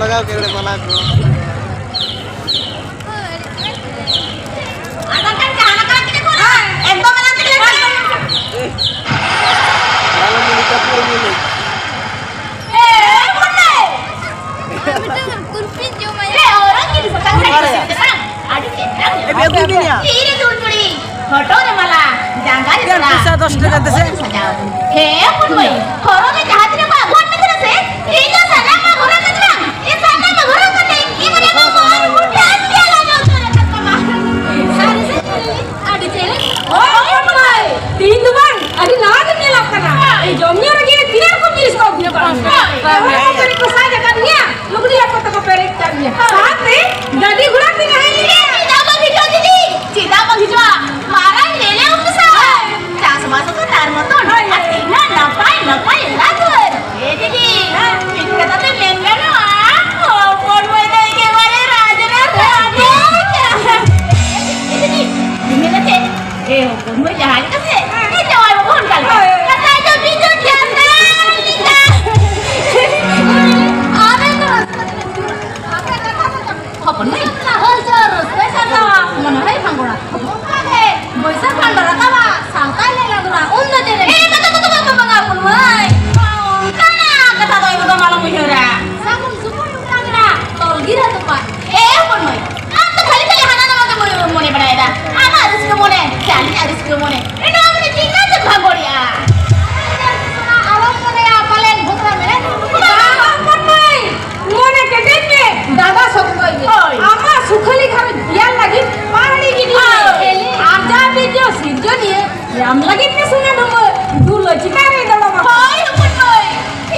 लगाओ केवड़े बना को एकदम बना के लाल मुड़ी का पूरा मिले कुल्फी जो मैं orang ini sekarang aduh ini dulu nih foto nih malah jangan bisa 10 টাকা দেছে he pun boy orang में jahat nih pak buat nih terus ini जो sana mah orang kan lah ini sana mah orang kan ini mana mau udah dia lah जो sana kan mah सारे से ada cewek oh boy तीन बार अरे लाज नहीं लगता ना ये जमीन और ये तीन को जिस को दिया बात मेरे को साजा कर दिया लुगड़ी आपको तो पेरे कर दिया साथ में दादी गुलाब भी नहीं सीता को खिंचवा दीदी सीता को खिंचवा मारा ले ले उससे क्या समाज को तार मत ना ना पाई लाजर ये दीदी इनका तो महंगा ना कौन बोल रहे के वाले राजा दीदी ini nanti kau mau jalan ke sih ini jawab mohon kali kata aja video janda apa nih? Harus besar lah. Mana lagi panggola? Bisa panggola apa? Sangkai lagi lah. Udah jadi. Betul mengapun mulai. Karena kata tahu ibu malam muhira. Sakum semua yang kena. Tol gira tuh pak. Pun mulai. Anda kali hana nama kamu mulai berada. Ama harus kemana? Kali harus kemana? Ini orang ini tinggal di panggolia. Alam mana ya paling bukan mana? Pun mulai. Mana kedeknya? Dada sokoi. आमा सुखली घर दिया लगी पहाड़ी की दी आजा भी जो सिजो दिए राम लगी ने सुना दो लचिका रे दड़ा मा हाय अपन कोई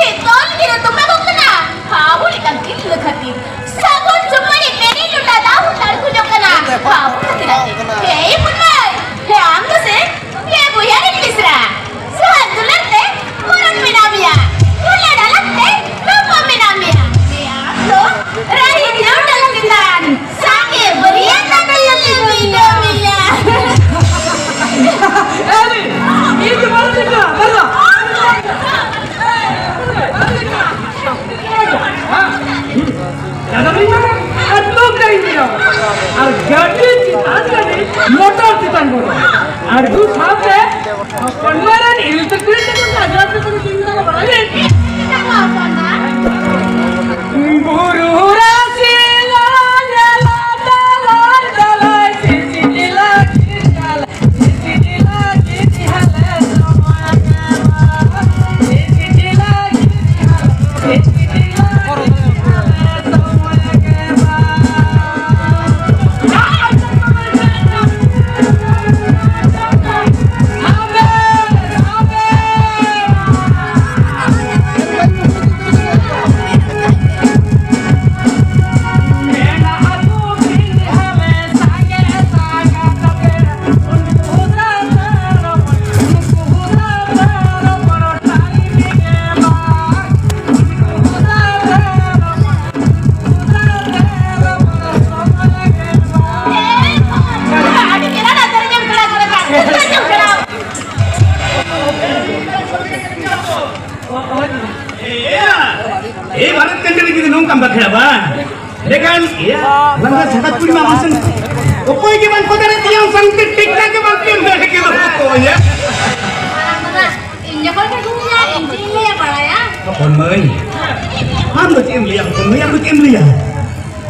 इतन की तुम्हें को ना हां बोली का दिल लखती सबन सुपरी मेरी लुटा दाऊ तार को जकना हां बोली हे अपन हे आंग से ये बुया रे मिश्रा सुहाग दुलते पुरन में नामिया दुला डालते रूप में नामिया तो राही जो डालतिंदान साके बरिया डालले मिला अरे ये तो बात देखा बड़ा दादा भी माने अतलो कहीं दिया और गाड़ी की आगे मोटर तितन बोलो और दू सामने पंडवारन इलेक्ट्रिक को आजाद को चिंता बड़ा है बुरुरा से ला ला ला ला ला सिसिला सिसिला सिसिला सिसिला सिसिला सिसिला Dekan, iya, langgar sangat punya masan. Opoi gimana kau dari tiang sangkit tikna ke makin dari kilo pokoknya. Ini kau kedua ini ya para ya. Kon mới, am được em liang, kon mới am được em liang.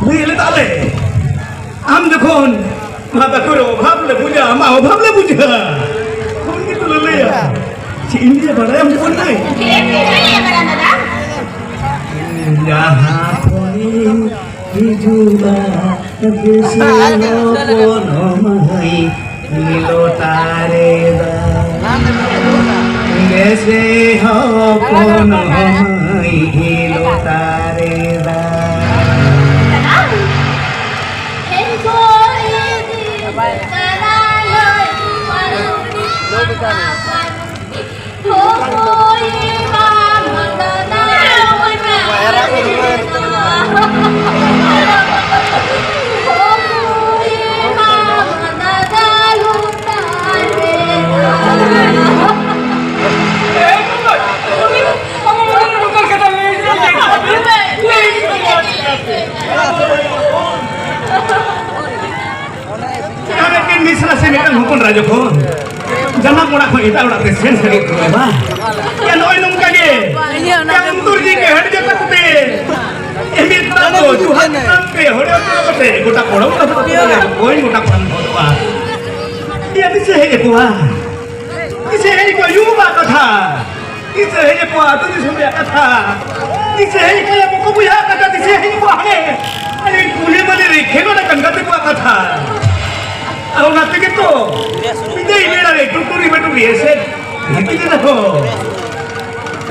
Liang le tak le. Am được kon, mata kuro, bhab le puja, mau bhab le puja. Kon gitu le ya. Si ini ya para am được kon le. Ini ya para nada. Jahat koni hijuba kesino kono mai milo tareda gese ho kono mai milo tareda se me kan hukun raja kon. Jangan murah ko ita udah presiden sakit ko ba. Ya noy nung kage. Yang turji ke hadi jata kute. Emi tato Tuhan sampai hore kute gota kolam ta koin gota kolam ba. Ya dise he ko ba. Dise he ko yuba katha. Dise he ko atu dise me katha. Dise he ko ya ko buya katha dise he ko hane. Ani kuli mane rekhe ko na kangate ko katha. Aku nanti gitu, ini email ada itu tuh email tuh biasa, itu kita tuh,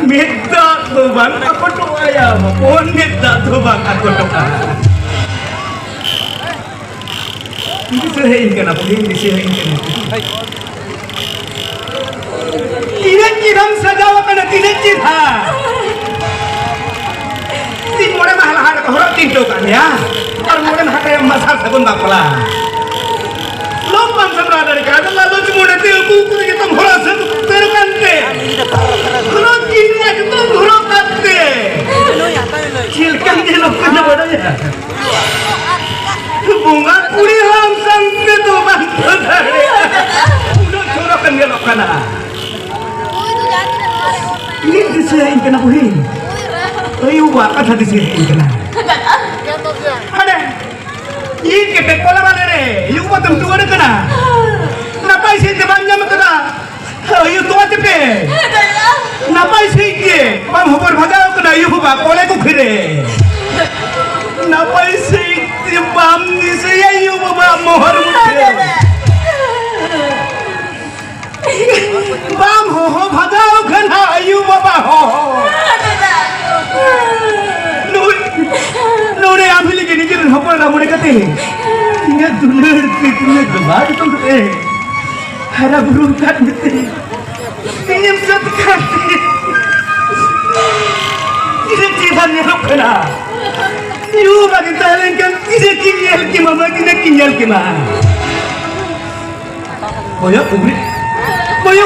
minta tuh bang, aku tuh ayam, pun minta tuh bang, aku tuh ini sehain kenapa ini sehain kenapa? Tidak kiram saja, karena tidak kita. Di mana mahal orang tinggal kan ya, orang orang hak yang masak sabun bakola. Lomban samra dari kada lalu cuma nanti aku kita merasa terkante. Kalau kita kita merokate. Cilkan dia lokana badanya. Bunga kuri ham sampai tu bantu dari. Udah corokan dia lokana. Ini diserahin kena puhin. Ayo wakat hati diserahin kena. Ada. Ini kita kolam mana re? Ibu batam tu ada kena. Napa isi temannya makna? Ibu tua tepe. Napa isi ke? Bang hubur bhagau kena ibu bak kolej tu kire. Napa isi bam isi ibu bak mohor mukhe. Bam ho bhagau kena ibu bak ho. Nore ambil gini gini hopor na mune kate ingat duler kitne gemar tu kate hara burung kat mete ingin sat kate ini jiban ni rokna yu bagi talen kan ini kinyal ki mama kine kinyal ki ma boya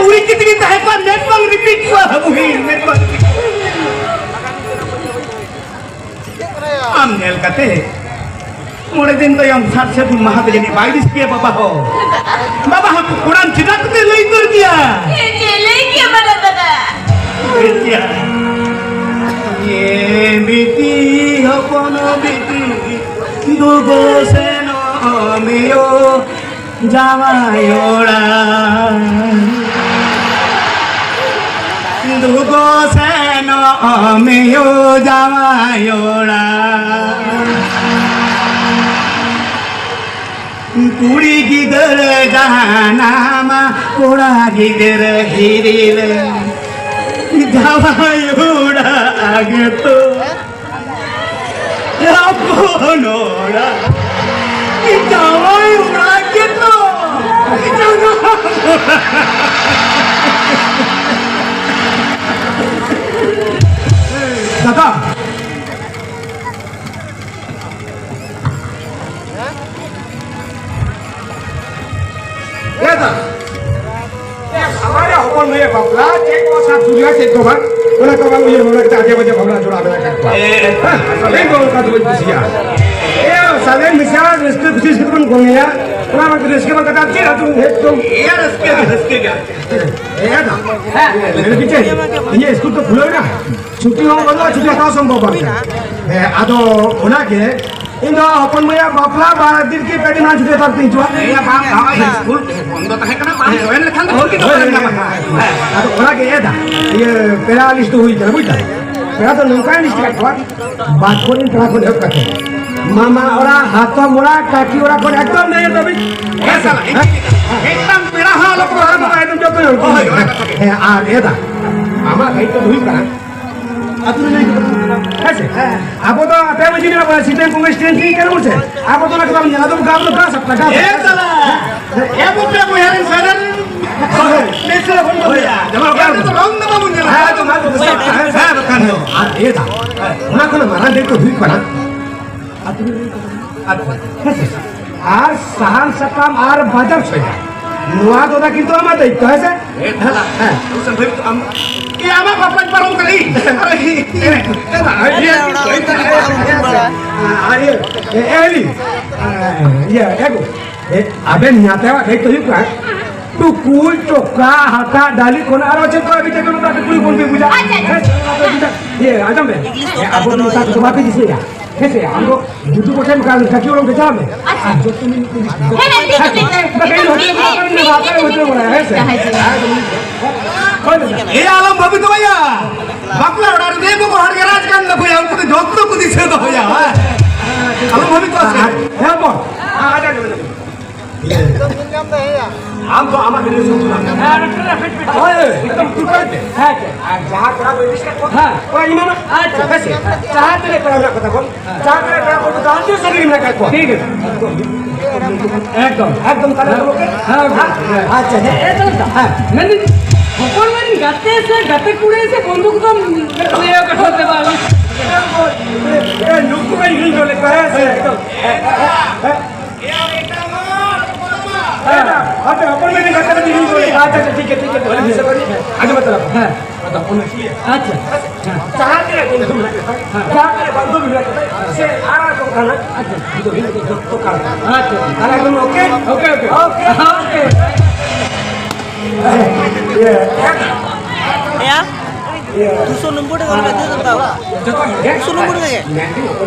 uri kitne tahe pan net bang repeat wa buhin net bang amnel kate mole din to yang sat se bun maha jadi baidis ke baba ho Quran tidak te lei kar diya ये लेके बड़ा दादा dia ye biti hono biti dogo se no meo jawayora dogo se no meo jawayora कुड़ी गिदर जहानामा कोड़ा गिदर गिरिल जावायोड़ा आगे तो अपनोड़ा जावायोड़ा आगे तो दादा हमारे होकर में बबला चेक को साथ दुनिया चेक को भाग बोला तो भाग मुझे बोला कि बजे बबला जोड़ा देना करता साले बोल का तो बुझिया साले मिसाल रिस्क खुशी से तुम घूमिया ना मत रिस्क में कटा चिरा तुम ये रिस्क क्या ये ना मेरे पीछे ये स्कूल तो खुला ना छुट्टी हो बोलो छुट्टी का संभव है आदो होना के Indo अपन में या बापला 12 दिन की पेटी ना छुटे तक तीन चुआ या बाप भाई स्कूल बंद तो है करना पानी होने लखन और की तो करना है तो ओला के ये था ये पहला लिस्ट हुई चल बुझा पहला तो नौका लिस्ट का था बात को नहीं ट्रैक हो करते मामा ओरा हाथ मोरा काकी ओरा को एकदम नहीं तो भी ए साला एकदम पेड़ा हाल को हम एकदम जो तो है आ ये था मामा कहीं तो हुई करा अतुल नहीं कैसे आपको तो आते हैं मुझे ना सीटें कांग्रेस ट्रेन की कर मुझे आपको तो ना कदम यहाँ तो मुकाबला का सकता है ये चला ये बुट्टे को यार इंसान नहीं चला कौन बोलेगा जमा कर तो रंग ना मुझे है तो मैं तो है बता दो आज ये था ना कोई मारा देख तो हुई पड़ा कैसे आर सहन सकम आर बाजार सोया नुआ तो ना किंतु हमारे तो ऐसे है तो संभव तो हम क्या हमारे पापा पर हो गई अरे ये एली ये एगो Aben nyata wa kayak tuh kan? Tukul, cokka, hata, dali, kona arah cekor abis itu lu tak tukul pun puja. Ye, ada me? Abu tu tak tu bapi di sini ya. Kese, ambo butuh kotem kalau kaki orang kecam me. Jo tu ni. Bagai lu hotel apa ni? Bagai hotel mana? Kese. ए आलम बाबू तो भैया बापला उड़ा दे वो हर राज का ना भैया उनको तो job तो कुछ से तो भैया आलम बाबू तो है Ya bos. Ada dulu. हम तो आमा के लिए सोच रहा है। ओए, एकदम तू कर दे। है क्या? जहाँ करा वो इसका को। हाँ। वो इमाम अच्छा कैसे? जहाँ तेरे करा ना कथा को। जहाँ तेरे करा को तो दांते सगरी में कर को। ठीक है। एकदम करा तो लोगे। हाँ अच्छा है। एकदम हाँ। मैंने ऊपर में गत्ते से गत्ते कूड़े से बंदूक तो ले कर होते बाबू। ए लुक को ही जो ले करे से एकदम। अबे अपन में गत्ते में नहीं बोले। अच्छा ठीक है बोले से करी। आगे मतलब हां बताओ कौन है? अच्छा चाह के बंदूक हां चाह के बंदूक भी रखते से आरा तो खाना अच्छा तो खाना अच्छा अरे तुम okay okay okay okay Ya? Dusun lembut dengan kata tu tahu. Dusun lembut ke?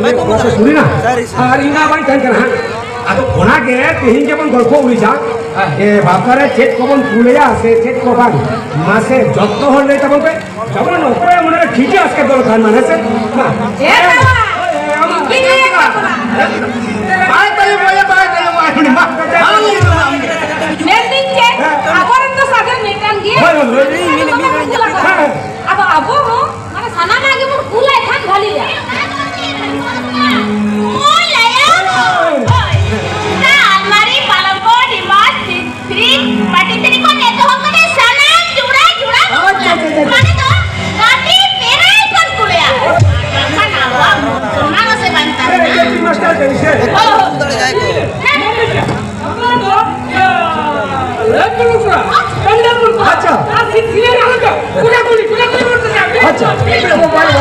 मैं को से सुनी ना अरे इना बाई तन करना अब कोना के तीन के बन गल्प हुई जा ए बापारे चेक कोबन फुलेया से चेक कोबान मासे যত হলে তখন पे যখন উপরে মনে ঠিক আছে আজকে দল খান মানে সে এ বাবা কি নিয়ে বাবা बाय करे बोले बाय करे মেন্ডিং কে আবার তো সাগর মেটান গিয়ে अब अबो हो माने खाना मांगे मोर कुला खान घाली जा ओय लाया ना अलमारी पलंगो डिमाट फ्रिज पाटी तेरी को ने तो हमने सामान जुड़ा जुड़ा माने तो गाड़ी मेरा ही कर कुलिया खाना हुआ मानो से बनता है मास्टर कैसे Betul ya itu. अच्छा अच्छा वो पारे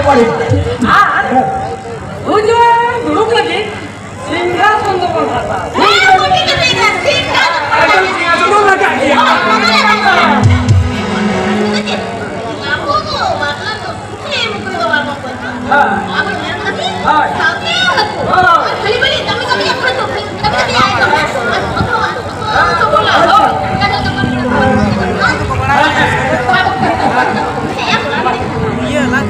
Iya lah.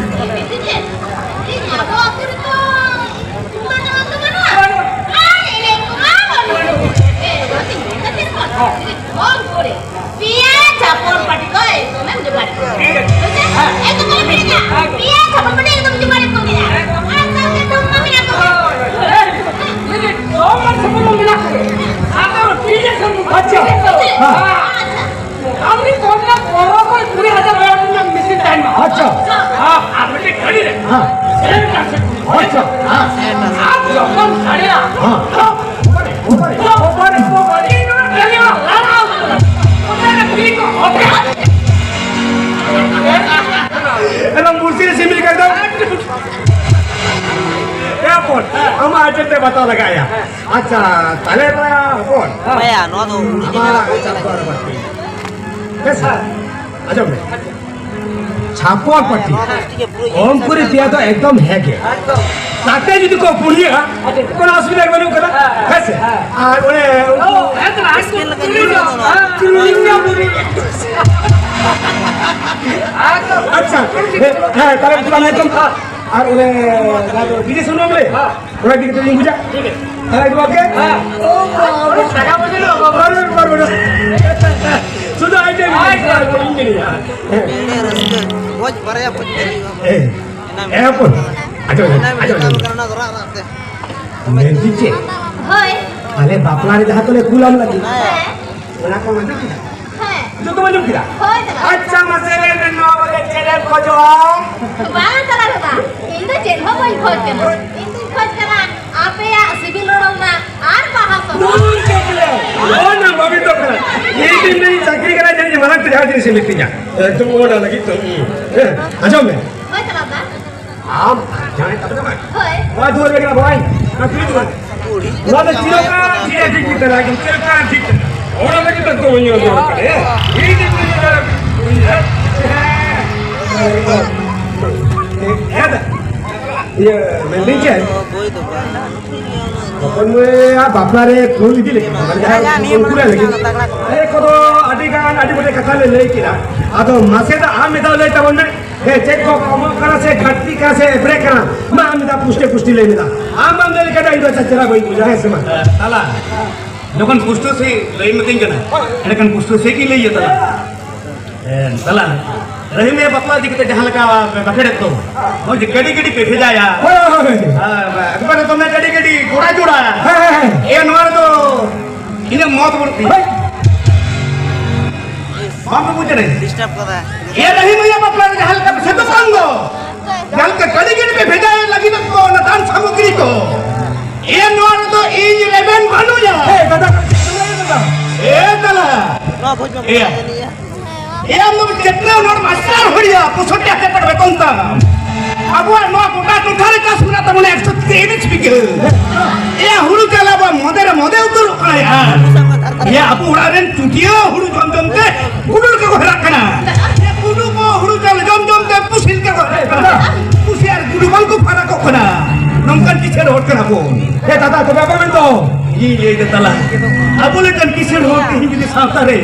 अच्छा अच्छा एकदम कुर्सी से मिल कर दो क्या फोन हम आज ते बता लगाया अच्छा तले तो फोन Maya, no tu. हमारा कैसा अच्छा ছাপর পাটি কম করে দিয়া তো একদম হ্যাগে তাতে যদি কো পুলিয়া কোন অসুবিধা হবে না কথা আছে আর ওরে আচ্ছা হ্যাঁ তাহলে পুরান একদম আর ওরে বিদেশ শুনো বলে ওরা দিকে তুমি বুঝা ঠিক আছে তাহলে ওকে ও টাকা বলে লো পারবো না শুধু item engineer Ini rezeki. Waj baraya pun. এরপর আচ্ছা Karena orang ada. মেন দিচ্ছে হয় আলে বাপলারে যাহা তোলে কুলাম লাগি হ্যাঁ ওনা কোন মানে কি হ্যাঁ তো তোমার নাম কিরা হয় আচ্ছা মাসেলে ন বলে ছেলে খোঁজো বালা তারা দাদা ইন্দু জেল হই খোঁজ কেন ইন্দু খোঁজ কেন আপে সিভিল রোড না আর বাহাস दूर चकले ओ ना बाबी तो करा ये दिन मेरी चाकरी करा जाने मला तुझ्या हाती से मिलती जा तुम ओडा लगी तो अच्छा मैं হয় তারা দাদা आप जाने तब तक হয় बात दूर लेकर भाई ना फिर दूर बुढ़ी वाला चिरका ठीक ठीक तरह के चिरका ठीक और लगे तो कोई नहीं हो करे ये दिन ये बिल्डिंग क्या है कोई तो अपन में आप बापला रे क्लोन दी लेकिन पूरा लेकिन अरे को तो आदि बड़े कथा ले किरा आदो मासे दा आम में ले तब ने हे चेक को कम करा से घाटी का से ब्रेक करा मा आम दा पुष्टि ले मिला आम ले के दा इदो चचरा कोई बुझा है से ताला लोगन पुष्टो से लई मतिन जना एनकन पुष्टो से की लई ताला ताला रही में बपला दिखते जहां लगा बखेड़े तो हो गड़ी गड़ी पे भेजाया अकबर तो मैं गड़ी गड़ी घोड़ा जोड़ा ए नवार तो इने मौत बोलती हम पूछ रहे डिस्टर्ब कर रहा है ये नहीं भैया बपला जहां लगा से तो मांगो जल के गड़ी गड़ी पे भेजाया लगी तो को नदान सामग्री को ए नवार तो E11 बनू जा दादा ए तला ना भोज में नहीं है ये हम लोग कितने उन्होंने मास्टर हो गया पुछोटे के पढ़ बेतन ता अब वो नौ कोटा तुठारे का सुना तो मुने 123 स्पीकर ये हुरु चला बा मोदे उतर आया ये अब उड़ारेन चुटियो हुरु जम के गुडुर के घर रखना ये गुडु को हुरु चल जम के पुसिल के घर रखना पुसियार गुडु बल को फरा को खना नमकन किसे रोड करा बो हे दादा तो बाबा में तो ये तला अब बोले कन किसे रोड के ही साथ रे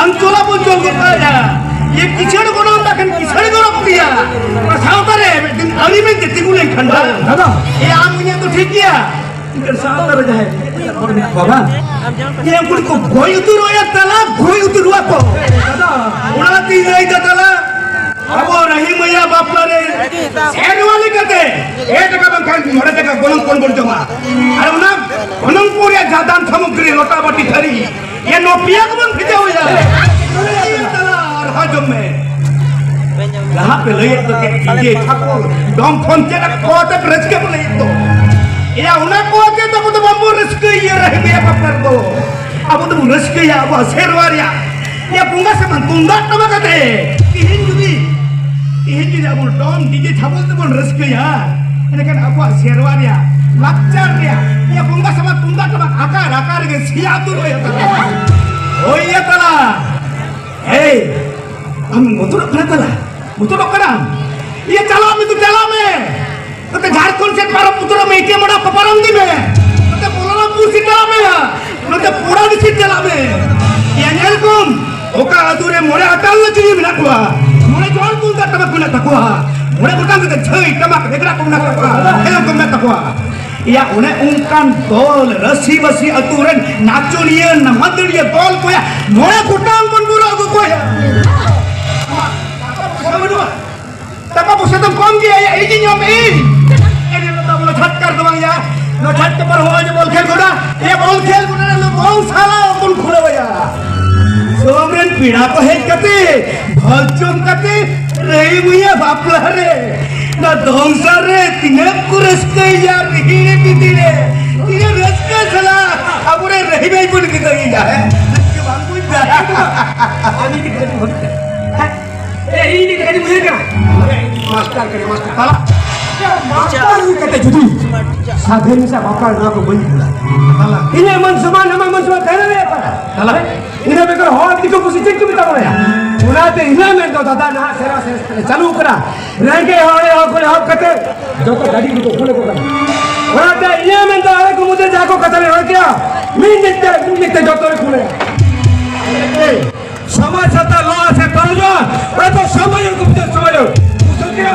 अंचोला बोल के आया ये किचड़ को नाम तक किचड़ को रख दिया साथ रे दिन अली में कितनी गुले खंडा दादा ये आम ने तो ठीक किया इधर साथ रे जाए बाबा ये कुल को गोई उतरो या तला गोई उतरुआ को दादा उड़ा दी नहीं तला अब रही मैया बापला रे सेन वाली कहते ए जगह बंखान मोरे जगह गोलम कोन बोल जमा अरे ना गोलम पूरे जादान सामग्री लोटा बाटी खरी ये नोपिया को बन फिटे हो जाए तला राजम में यहाँ पे ले तो के ये ठाकुर डॉम फोन के ना को तक रच के बोले तो ये उन्हें को के तो बम्बू रिस्क ये रह गया पकड़ को अब तो रिस्क या अब शेरवारिया ये पुंगा से मन तुंगा टमकते इहिन जुदी अब डॉम डीजे ठाकुर तो बन रिस्क या लेकिन अब शेरवारिया लक्चर या ये पुंगा से मन तुंगा टमक आकार के सिया दूर हो जाता ओ ये तला ए हम मुतुर करा ये चला में तो चला में तो झारखंड से पारा पुतुर में इके मड़ा पपरंदी में तो बोलना पूसी चला में तो पूरा दिसी चला में ये नेलकुम ओका अदुरे मोरे अटल न चिनी बिना कुआ मोरे जोल कुल ता तमक बिना तकुआ मोरे बुटांग के छई तमक देखरा कुना तकुआ हेलो कुना तकुआ या उन्हें उनकान तोल रसी बसी अतुरन नाचुनिए नमदड़िए तोल कोया मोरे बुटांग कोन बुरो को कोया तका पुसे तुम कौन किया ये इजी न्यों में ये तो बोलो छट कर दो या नो छट पर हो जो बोल खेल गुड़ा ये बोल खेल गुड़ा लो कौन साला कौन खुले भैया सोमरन पीड़ा को है कते भलचुम कते रही भैया बापला रे ना दोंसा रे तिने कुरस के या रही बीती रे तिने रस के सला अब रे रही में कुल की तो या है के बांगू जा आनी की कटी होती ए ई नी कटी मुझे क्या मास्टर करे मास्टर साला मास्टर ही कहते जुदी साधे में से बापला ना को बंद बोला साला इन्हें मन समान कहने नहीं आता साला इन्हें बेकर हो अपनी को कुछ चेक भी तब या उनाते इन्हें में तो दादा ना सेरा से चालू करा रह के हो कोई हो कहते जो को गाड़ी को खोले को उनाते इन्हें में तो है को मुझे जाको कतले हो क्या मैं निकते जो तो खोले समाज सत्ता लो से कर जो अरे तो समझ को समझो क्या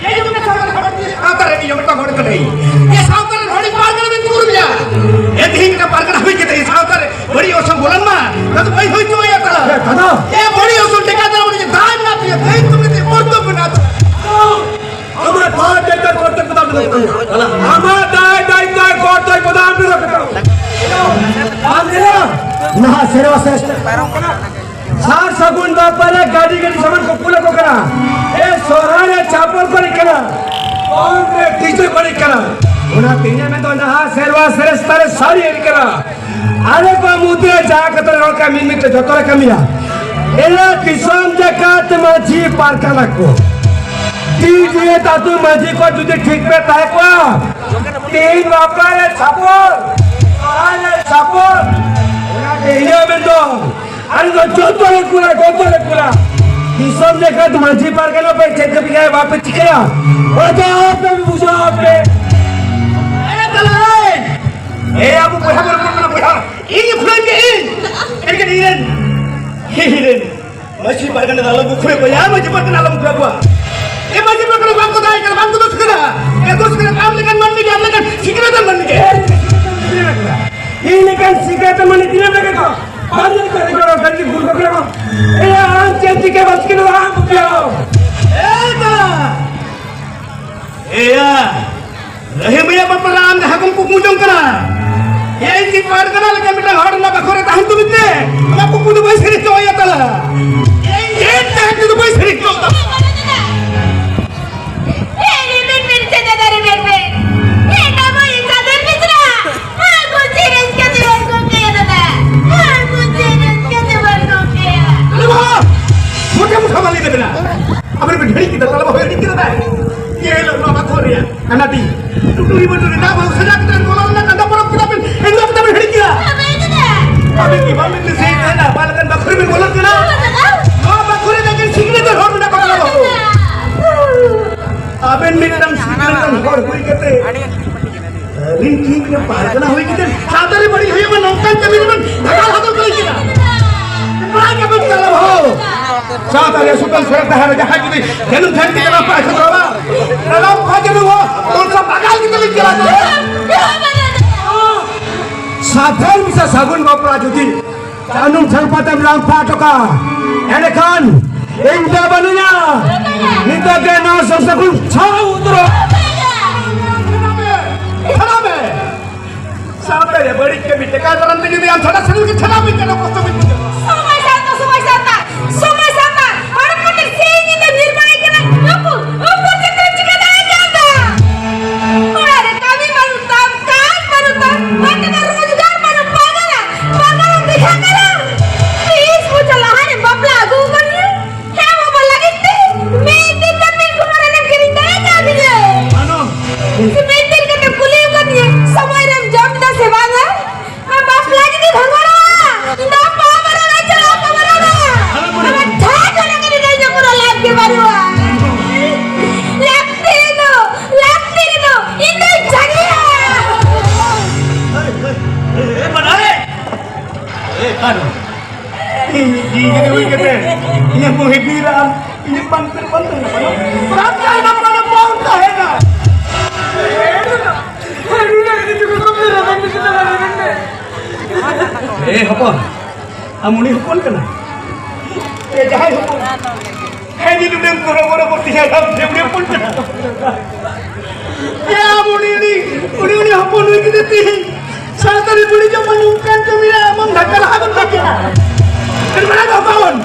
ये जो मैं सागर खबर दी आता रे ये मत खबर करे ये सागर घोड़ी पार कर में दूर गया ये ठीक का पार कर हुई के ये सागर बड़ी ओसम बोलन मा तो भाई होई तो या तला दादा ये बड़ी ओसम टिका दे मुझे दान ना पिए भाई तुमने और तो बना हमरा बात देकर करते बता दो हमरा दाई कोट तो गोदाम में रखता आंधेरा ना सेवा श्रेष्ठ सार सगुन बापाला गाड़ी सामान को पुले को करा ए सोराने चापल को निकला कौन रे टीचर को निकला उना तीने में तो नहा सेवा श्रेष्ठ रे सारी निकला अरे को मुदे जाकत रोका मिमित जतरे कमिया एला किसम जकात माझी पारका लगो ती जे तातु माझी को जुदे ठीक पे ताय को Tin bapaknya sapur. Orangnya sapur. Ini bentong. Ada jodoh kula. Disam देखा तुम्हारी पार के ना पे चेक कर गया वापस चिकरा और तो आपने भी पूछा आपने aku punya ini bukan ini masih barang dalam buku ya masih barang dalam buku gua masih barang bangku dah kalau bangku tu sekarang itu sekarang kamu kan mandi sikratan mandi ini kan sikratan mandi tidak lagi kau Banyak kalau ganti guru kau anjing tiga bas kilo aku biar Rahimnya berperan dah aku mujung kena ya ini par kena lagi kita harus nak korek tahan tu betul aku kudu bayi seri coy ya tala ini tahan tu bayi seri coy Nanti, tuh ibu tuh nak bawa saja kita kalau nak anda perlu kita pun, enggak kita beri dia. Kami ni sih na, balakan bakuri pun boleh kena. Oh bakuri dengan sikit tu orang nak kalau. Aben ni dalam sikit dalam orang hui kete. Linking ni balakan hui kita. Sadari beri hui mana nongkan kami ni bakal hasil kali kita. Mereka pun kalau. Sadari sultan surat dah ada jahat jadi, jangan jangan kita apa sekarang. Dalam kajian dulu, orang bakal kita lihat. Sadar bisa sagun kau prajurit. Jangan terpatam lampat toka. Enakan, indah banunya. Kita kena sesagun jauh terus. Kenapa? Sampai ya beri kami tekan orang tinggi yang sana sendiri kita kenapa kita kosong itu? Semua santa. Orang putih sini dan nirmai kena. Apa cakap cakap dah ada. Ada kami baru tamkan. Maka baru juga baru pagar diha kena. Please mucha lahan yang bapla aku kan ya. Kamu apa lagi tu? Meeting kan minggu mana nak kerja kami je. Ano? Meeting kan kuliah kan ya. Semua yang jam dah sebangan. Bapla jadi bangara. Dah pagar aja lah pagar. Ini hui kete, ini boleh bilang, ini pantai. Berapa anak mana pun tak ada. Apa? Kamu ni hukun kena? Jangan hukun. Ini tu yang korang bertiga dalam dia pun kena. Ya, muni hukun ni kita tihi. Saat tadi boleh jangan menungkan kami lah, menghajar habis kita. Kenapa kau kawan?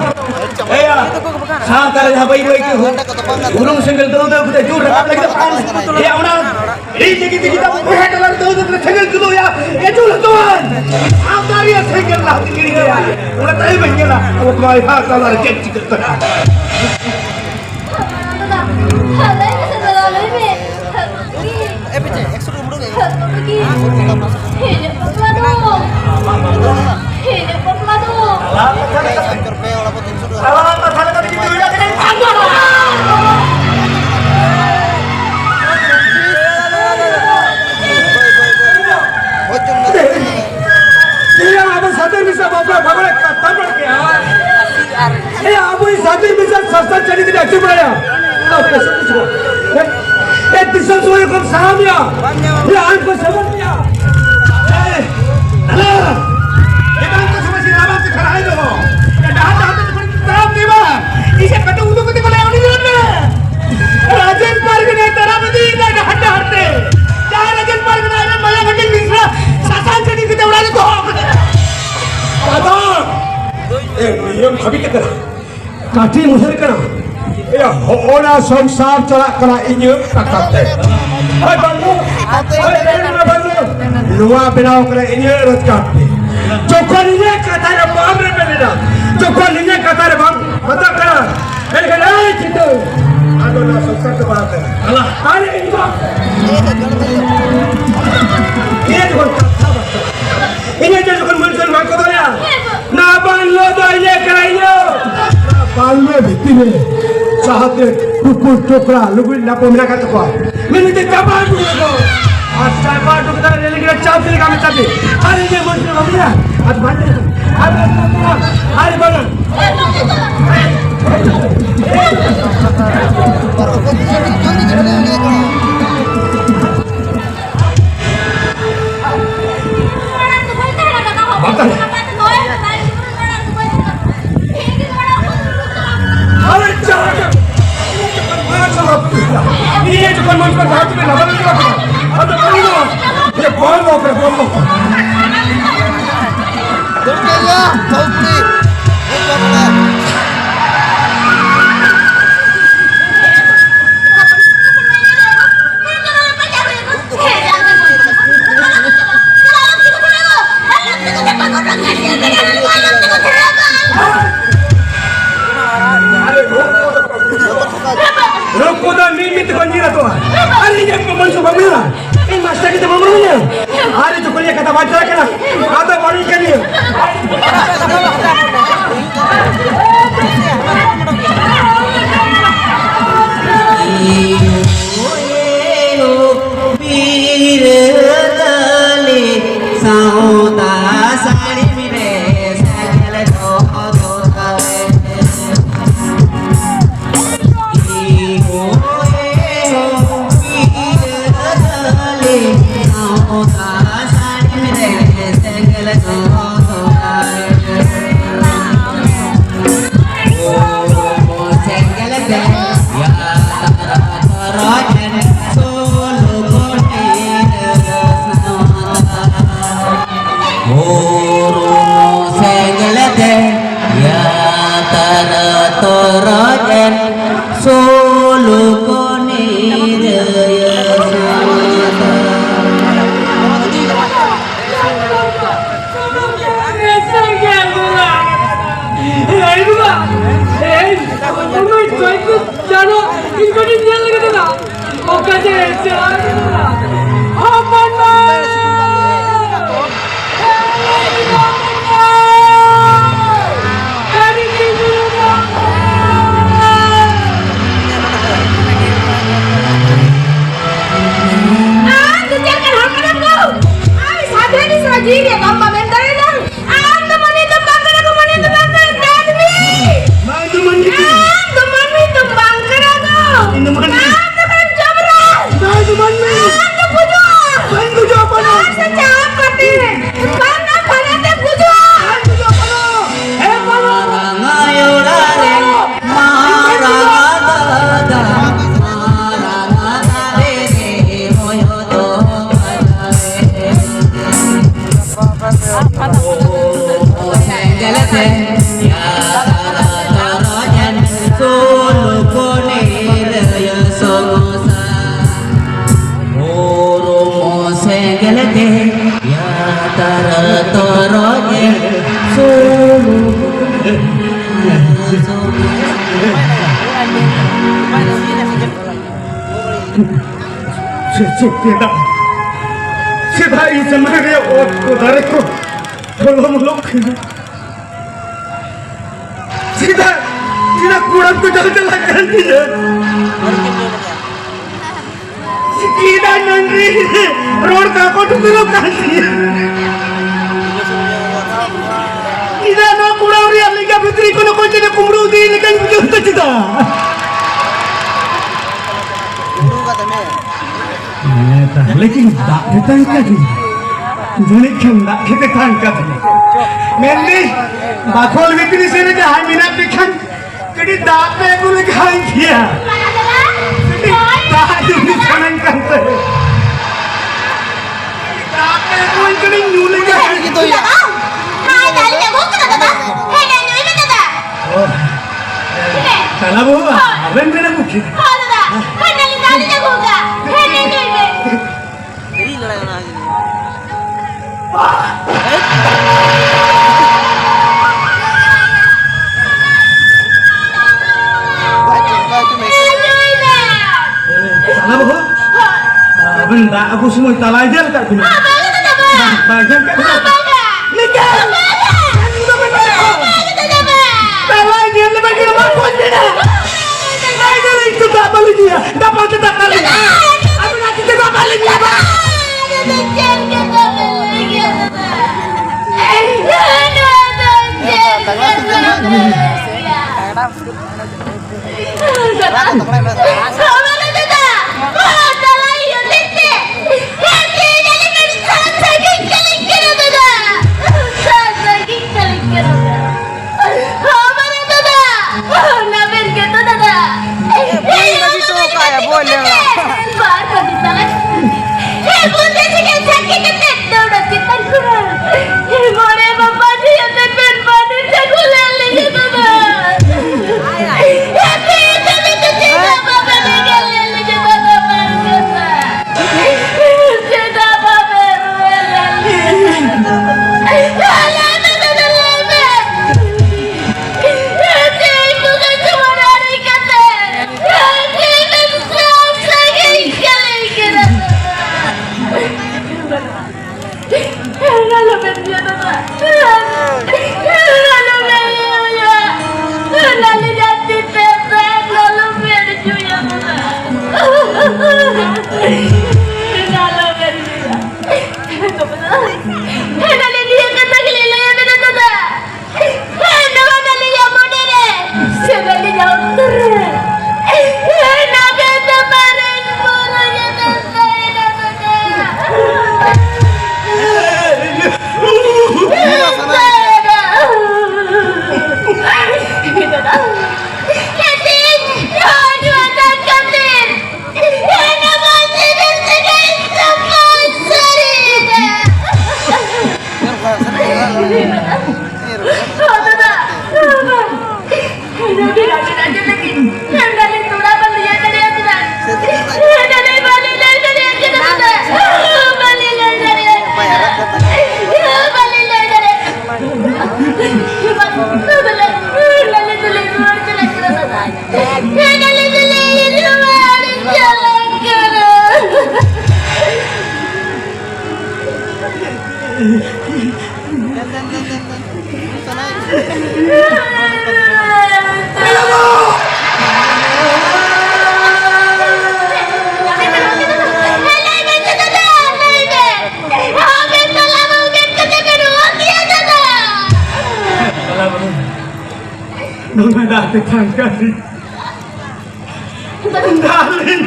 Saat tadi apa itu? Urung single tu kita jurus apa lagi depan. Ya, orang ini kita berhad dalam tu kita single dulu ya. Itu lah tuan. Apa dia single lah kiri dia. Orang tadi begini lah. Aku kembali hak kalau ada cek kita. Kaki musir kena. Ya, orang সংসার চলা kena inyo kakate. Hai bangu, luar benau kena inyo rot kape. Jokon ini kata ada bang rebelida. Jokon ini kata ada bang, mata kena. Kena citu. आदो ना संस्कार के बात है अल्लाह अरे इनको ये जो कथा बता इन्हें जो मुंशन भाग को ना ना बांध लो तो ये कराइयो ना बांध में भित्ती में चाहते कुकुर टोकरा लुगुल ना पोमना का तो मैंने तो चापा टुकड़ा आज चापा टुकड़ा लेने के चाप दिले काम चाहते अरे ये मुंशन भाग ना आज बांध अरे बोलो ये जो कौन मुझको धातु में लगा नहीं रखा अब तो बोल दो ये कौन लोग है कौन लोग दुर्गेया चौपड़ी रोको दा नीमित बंजीरा तो अरे ये मनसो बंगला इन मास्टर की तो बंगला अरे जो कोई कथा बात रखना आधा बड़ी के लिए सीधा इस मेरे उधर को बोलो लोग सीधा सीधा कूड़ा को जला कर दिया सीधा नंगी रोड का को टुकड़ों कर दिया सीधा ना कूड़ा और यार लेके भीतरी को कोई चीज़ कुमड़ू दी लेकिन मुझे उतना चिता लेकिन दाखितान क्या की दुनिया दाखितान क्या थी मैंने बाखोल विक्री से ने हाय मीना पिखन कड़ी दाप में गुल खाई किया दाप दुनी खानन करते दाप में गुल कड़ी न्यूल खाई की तो यार हाय दाली ने भूख ना दादा हे ने न्यूल में दादा चला बुआ अबे मेरे मुखी हां दादा हे ने दाली ने भूख हे ने न्यूल में तेरी लड़ाई ना Dah aku semua tak lajar kat sini. Abang kata apa? Bagian kat sini. Nikah. Tak lajar lebih kira mampu dia. Lajar itu tak boleh dia. Dapat tetap kali. Aku nanti tetap balik dia. Mama dah tetangkan. Darling,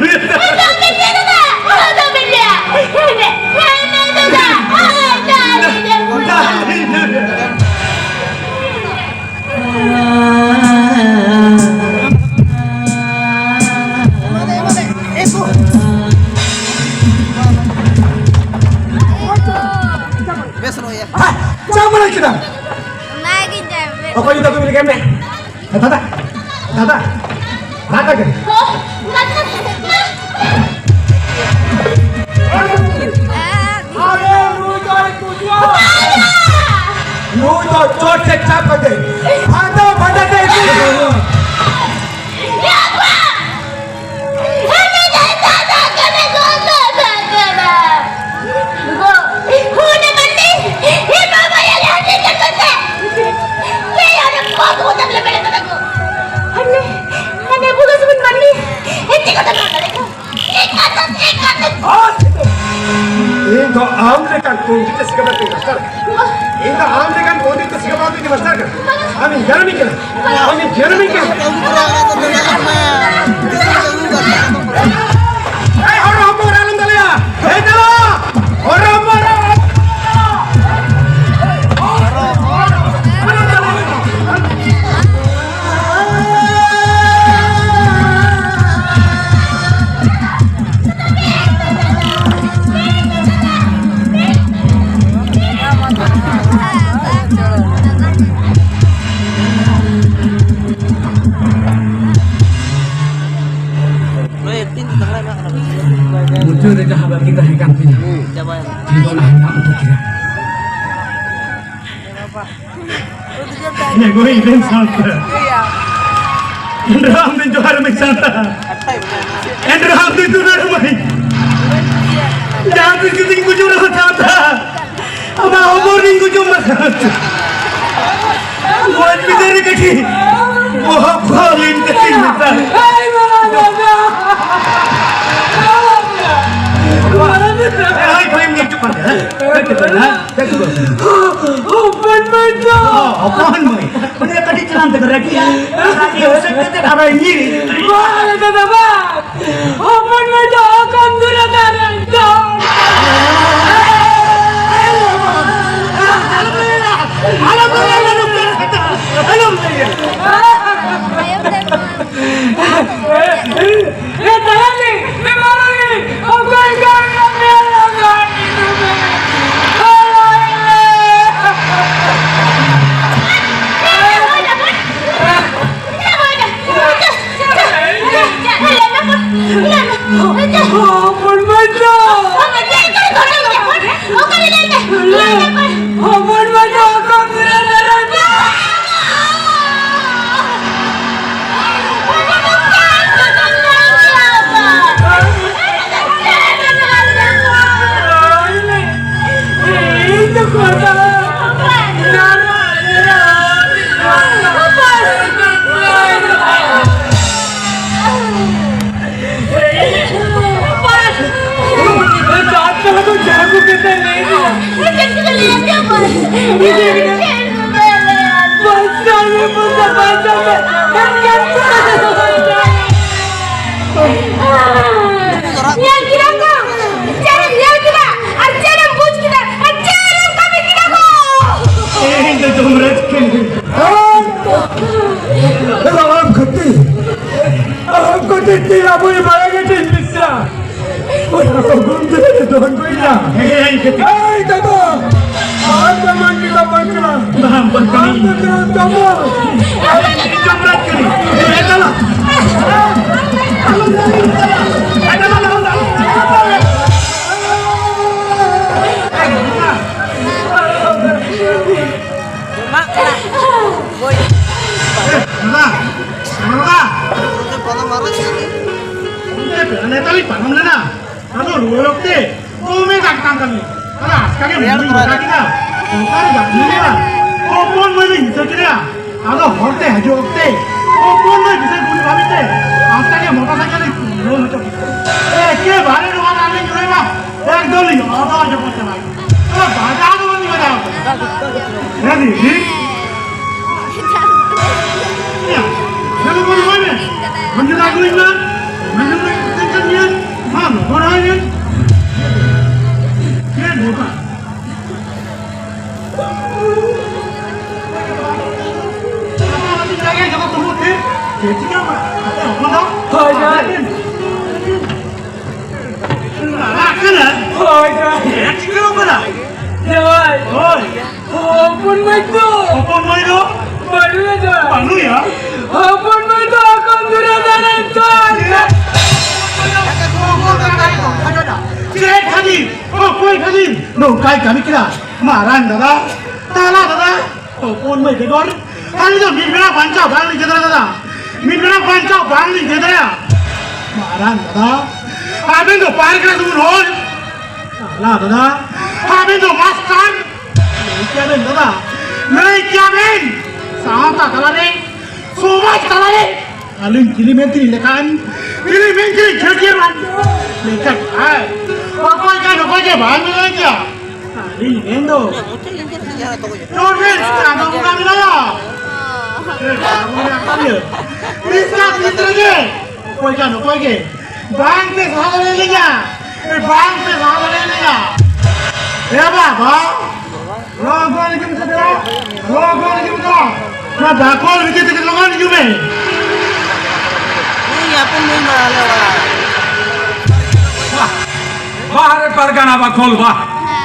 Jangan kita. Apa yang kita pilih kemana? Tata, tata, tata kan? Lu चोट से चाप कर दे, आधा बंदा दे दे। Ini आमने kan kunci itu segala tu besar. Ini आमने kan kunci itu segala tu besar kan. Kami jangan mikir. Kami jangan mikir. Hey, orang apa orang dalam ya? Hey, dalam. Orang apa orang? Muncul dari sahabat kita yang punya. Tidak hanya untuk kita. Ya gue ingin sampai. Indra hamil johar में चलता है. Indra hamil तो डर मई. Jangan kucing kucing orang kata. Apa orang kucing orang kata. Buat bicara kaki. Wah, paling kecil kita. Hai, paling yang cepat ya. Cepat ya. Open mata. Apaan mai? Mana tadi celan tegar lagi. Lagi usah kita ada ini. Mana kata bang? Open mata akan gerakan itu. Tidak boleh bayangkan bisa. Tuhan punya. Hei, kata. Apa man kita baca? Nampak kami. Kamu. Jumlah kini. Adalah. Mak, boy. Mana tadi paham lena? Kalau luar waktu, kau tangkang kami. Kalau sekarang mungkin kita kita, kalau dah ni lah. Opon mana bisa kita? Kalau waktu haju waktu, opon mana bisa guna kami te? Asalnya motor saja ni, luar macam. Ke baru rumah kami juga lah. Doli, ada aja macam lagi. Kalau baca tu kami mana? Nanti, ya, kalau kau mana? Mana lagi ni? Mana lagi? Mana orang ni? Dia bukan. Apa lagi lagi jangan tunggu deh. Jadi apa? Ada apa dah? Hai dah. Nak kena? Hai dah. Jadi apa dah? Jawai. Oi. Open mata. Apa main tu? Baru aja. Panu ya? Open mata akan gerakan itu. Cek kali, oh koi kali, nongkai kami kira, marah dada, tala dada, oh pun mai tegor, kali tu minta pancau bangli jedra dada, minta pancau bangli jedra, marah dada, aben tu park tu road, tala dada, aben tu master, naik ben dada, naik ben, sahata tala ni, sumat tala ni, alun kili menteri lekan, kili menteri kerjaan, lekan, ay. Apa kan apa je bahan aja. Hari ini tu. Jodoh sekarang kamu kami lah. Kamu yang kami. Bisa je. Apa kan apa je. Bank se sahaja ni ya. Bank se sahaja ni ya. Ya bapa. Logo ni kita dah. Logo ni kita. Nah bakal kita kita logo ni juga. Ini apa ni malah? बाहर परगना बखोल बा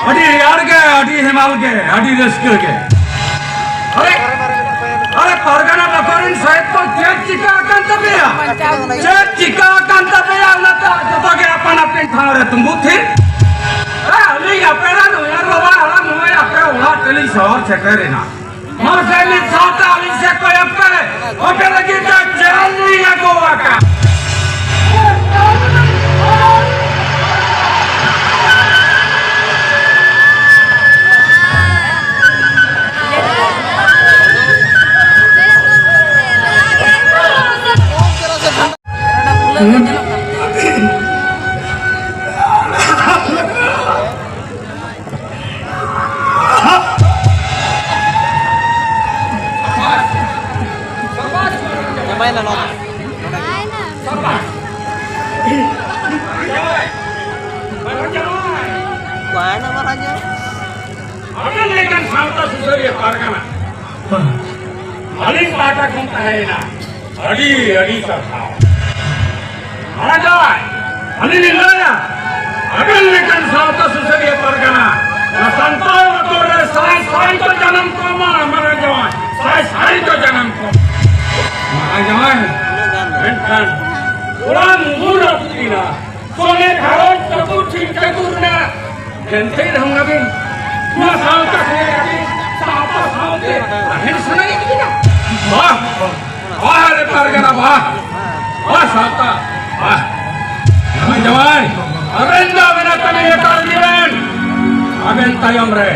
अड़ी यार के अड़ी हिमाल के अड़ी rescue के अरे परगना बखोरिन सहित तो जेट चिका कंतबिया ना तो के अपन अपन थां रे तुम बुथि अरे या पेरा नो यार रोवा हला नो या पे ओला चली शहर छकरे ना मां से ने 47 से कोई पे ओके लगी तो चल नहीं है गोवा का Mana no? Mana marahnya? Akan lekan salta susah pargana. Aling kata kunta hena. Adi sakau. Mana jawai? Aling nilainya. Akan lekan salta susah pargana. Nasantai waktu sai to janam koma mana jawai. Sai to janam koma. Mana jawai? Menkan. Orang murah tina. Soalnya kalau catur-caturnya. Gentai dah ngapain? Mas salta saya salta salta. Akhir sana ini kita. Wah, ada pargana wah, salta, wah. Nama jawai. Arenda bina kami akal diren. Aben tayam re.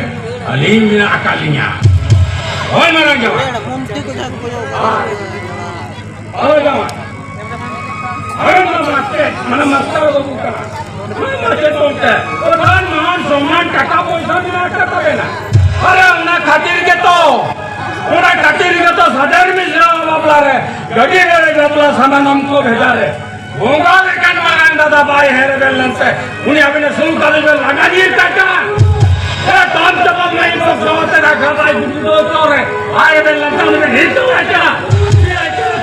Alim bina akalinya. Oh mana jawai? Oh jawai. Mana master bukan. Mana cetonte. Orang mahan soman kata poisa bina kata bina. Orang nak khatir gitu. Orang khatir gitu sadar misra babla re. Gadi re babla sama namko bheja re. Bunga lekan makan dada bai here belante. Uni apne sunu kali bel laga diye kata. Era tam jawab nahi to sote rakha bai gudu to re. Aye belante uni hitu acha.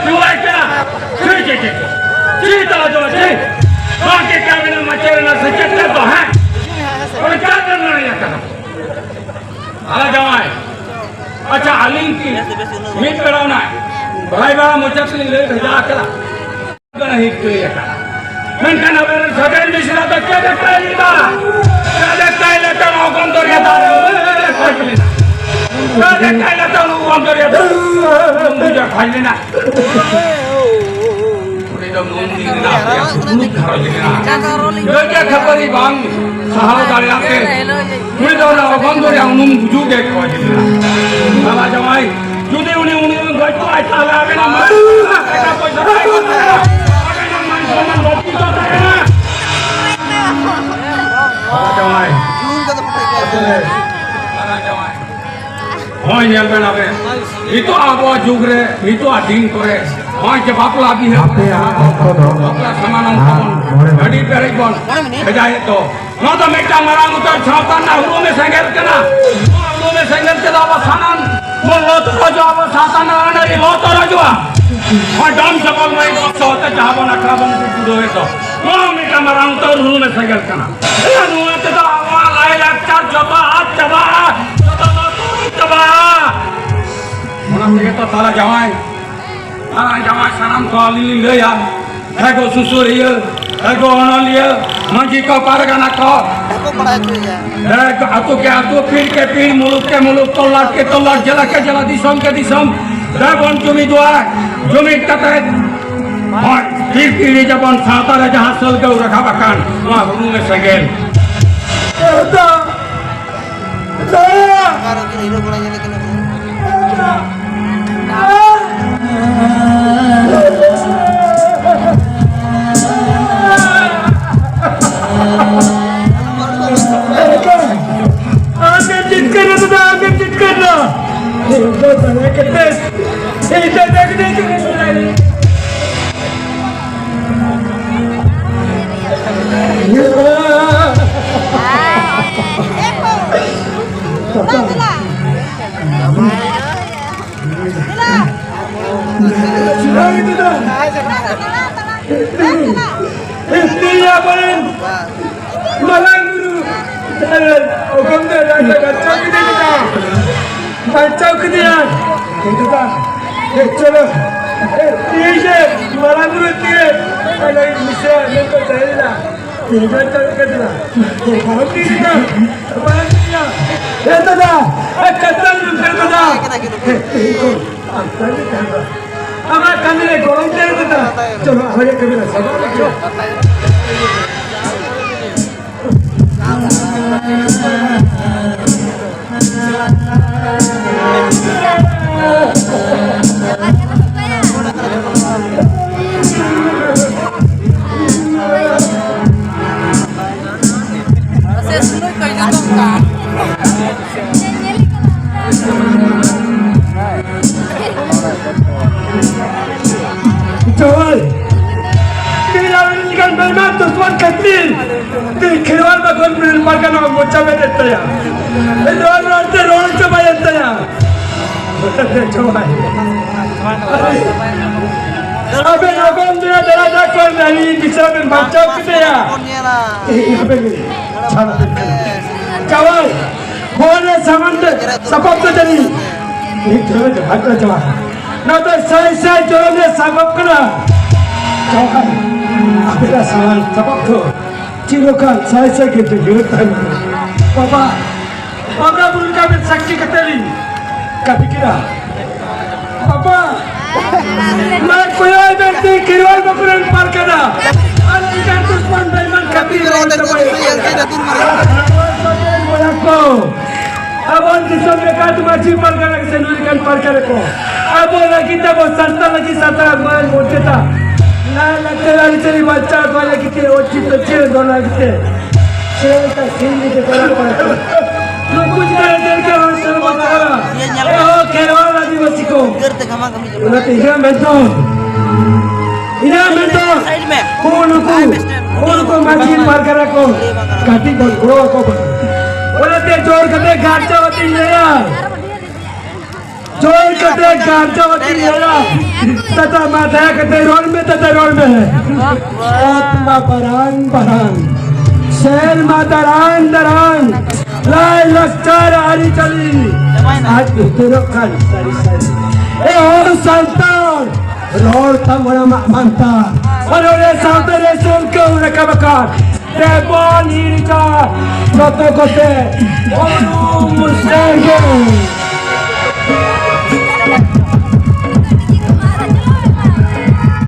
Chui acha. Chui. Cita jo chui. Baaki kya bina machere na sechet to hai. और क्या करना है यहाँ करना? आला जवाई, अच्छा आलिम की मीट कराना है, भाई बाबा मुझे से ले भेजा करा, नहीं तो ये करा, मैं कहना मेरे सगें मिश्रा तो क्या देखता है इधर, क्या देखता है लेते हैं कौन तो ये दारे, क्या देखता है लेते हैं कौन तो ये दारे, मुझे खाई लेना, ये क्या खबर है बांग सहारा डाले आके मुझे तो ना कौन तो यार उन्हें बुझू के खोज लिया साला जमाई जुदे उन्हें गज को ऐसा लगा ना मार ऐसा कोई सराय को ना अगर ना मान सोमन रोटी तो है ना साला जमाई साला जमाई हाँ ये अलबेला बे ये तो आबो जुगरे ये तो आदीन करे हाँ जब बापला भी है बापला समानम कौन गाड़ी पे रही कौन बजाए तो ना तो मेटा मरांग उतर छाता ना हुआ में संगल करना हुआ में संगल के दावा सानन वो लो तो राजू आवा साता ना आना ये लो तो राजू आ और डाम सबल में एक वक्त होता जहाँ बना खाबन से जुड़ो है तो वो मेटा मरांग उतर हुआ में संगल करना ये हुआ तो आवा लाए लगता जबा mana kita salah jawai sanam kali le ya ego susur ya ego onol ya manji ko pargana ko Aku pernah itu ya. atu pir ke pir muluk ke muluk tolak ke tolak jala ke jala disom ke disom dragon jumi dua jumi kata और फिर जबन साता रे जहां सल के रखा बकान वहां रूम में सगेल Sekarang kita hidup mulai jadi kena. Joel. Kira kan memang tuan kecil. Di kewal bagun bermakan orang bocah bedet ya. Orang teror coba yang ya. Joel. Abang dia dah kau dari bisa membaca kita ya. Abang ni. Joel. Boleh samanta sebab tu jadi. Ini Joel ada Joel. Nanti saya Joel ni sebab kena. Joel. Apabila salah sebab tu, cilokan saya gitu jurutan. Bapa belum kami saksi keteli. Kami kira, Bapa, mak koyai berarti kirwal bakuran parkada. Anak ikan tuan Baiman kami orang terbaik. Aku, abang kisah mereka tu macam parkada keseluruhan parkada ko. Abang lagi tak bosan lagi satu abang murtita. Nah, terlalu ceri baca tu aja kita oci kecil dona kita. Cerita sini kita orang. Lupa jangan terkau semua orang. Oh, kerana lagi masiko. Nanti dia mentor. Ina mentor. Kau macam markara kau. Kati kau grow kau. Orang tu jor kata garca hoti ya. जोर कटे गांजा होती है ना तथा माता कटे role में है आत्मा बरान शेर माता रान लाल लश्कर आरी चली आज तेरो कान सारी ए और संतान रोल तमरा मानता और ये साउंडरे सुन के उन्हें कबकार देवन हिरिका जोतो कोते और मुस्लिम